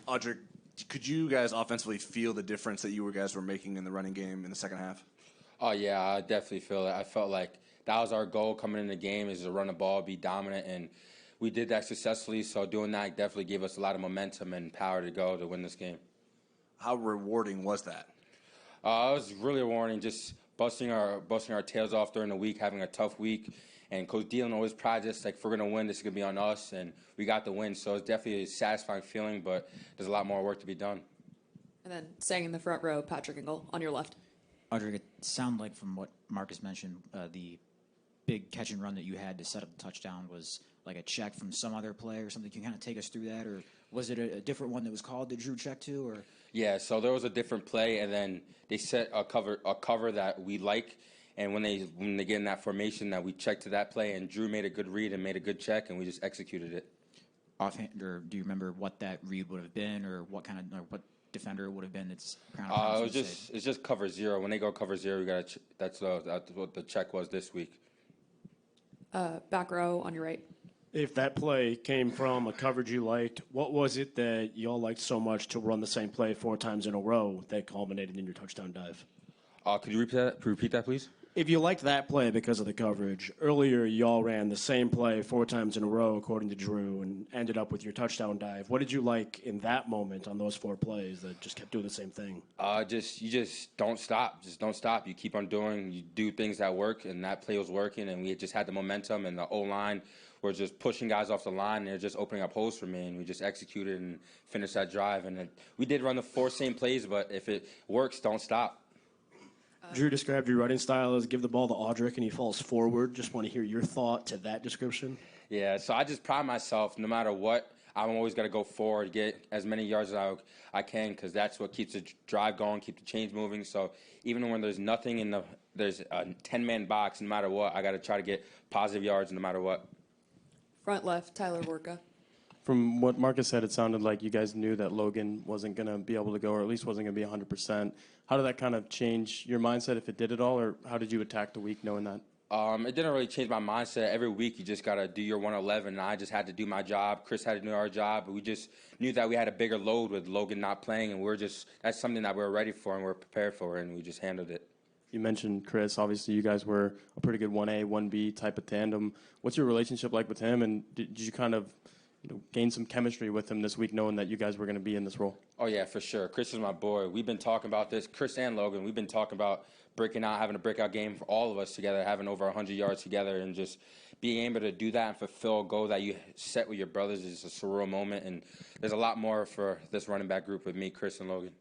Audric, could you guys offensively feel the difference that you guys were making in the running game in the second half? Oh, yeah, I definitely feel it. I felt like that was our goal coming in the game, is to run the ball, be dominant, and we did that successfully. So doing that definitely gave us a lot of momentum and power to go to win this game. How rewarding was that? It was really rewarding, just busting our tails off during the week, having a tough week. And Coach Dillon always prides us, like, if we're going to win, this is going to be on us, and we got the win. So it's definitely a satisfying feeling, but there's a lot more work to be done. And then staying in the front row, Patrick Engel on your left. Audric, it sounded like from what Marcus mentioned, the big catch and run that you had to set up the touchdown was like a check from some other play or something. Can you kind of take us through that? Or was it a different one that was called that Drew checked to? Or Yeah, so there was a different play, and then they set a cover that we like. And when they get in that formation, that we checked to that play, and Drew made a good read and made a good check, and we just executed it. Offhand, or do you remember what that read would have been, or what kind of, or what defender it would have been? It's just cover zero. When they go cover zero, we got that's what the check was this week. Back row on your right. If that play came from a coverage you liked, what was it that y'all liked so much to run the same play 4 times in a row that culminated in your touchdown dive? Could you repeat that, please? If you liked that play because of the coverage, earlier y'all ran the same play 4 times in a row, according to Drew, and ended up with your touchdown dive. What did you like in that moment on those 4 plays that just kept doing the same thing? You just don't stop. Just don't stop. You keep on doing. You do things that work, and that play was working, and we just had the momentum, and the O-line were just pushing guys off the line, and they're just opening up holes for me, and we just executed and finished that drive. And we did run the 4 same plays, but if it works, don't stop. Drew described your running style as give the ball to Audric and he falls forward. Just want to hear your thought to that description. Yeah, so I just pride myself, no matter what, I'm always got to go forward, get as many yards as I can, because that's what keeps the drive going, keep the chains moving. So even when there's nothing there's a 10-man box, no matter what, I got to try to get positive yards no matter what. Front left, Tyler Vorka. From what Marcus said, it sounded like you guys knew that Logan wasn't going to be able to go, or at least wasn't going to be 100%. How did that kind of change your mindset, if it did at all, or how did you attack the week knowing that? It didn't really change my mindset. Every week you just got to do your 111, and I just had to do my job. Chris had to do our job, but we just knew that we had a bigger load with Logan not playing, and that's something that we were ready for and we are prepared for, and we just handled it. You mentioned Chris. Obviously, you guys were a pretty good 1A, 1B type of tandem. What's your relationship like with him, and did you kind of gain some chemistry with him this week, knowing that you guys were going to be in this role? Oh, yeah, for sure. Chris is my boy. We've been talking about this. Chris and Logan, we've been talking about having a breakout game for all of us together, having over 100 yards together, and just being able to do that and fulfill a goal that you set with your brothers is a surreal moment. And there's a lot more for this running back group with me, Chris, and Logan.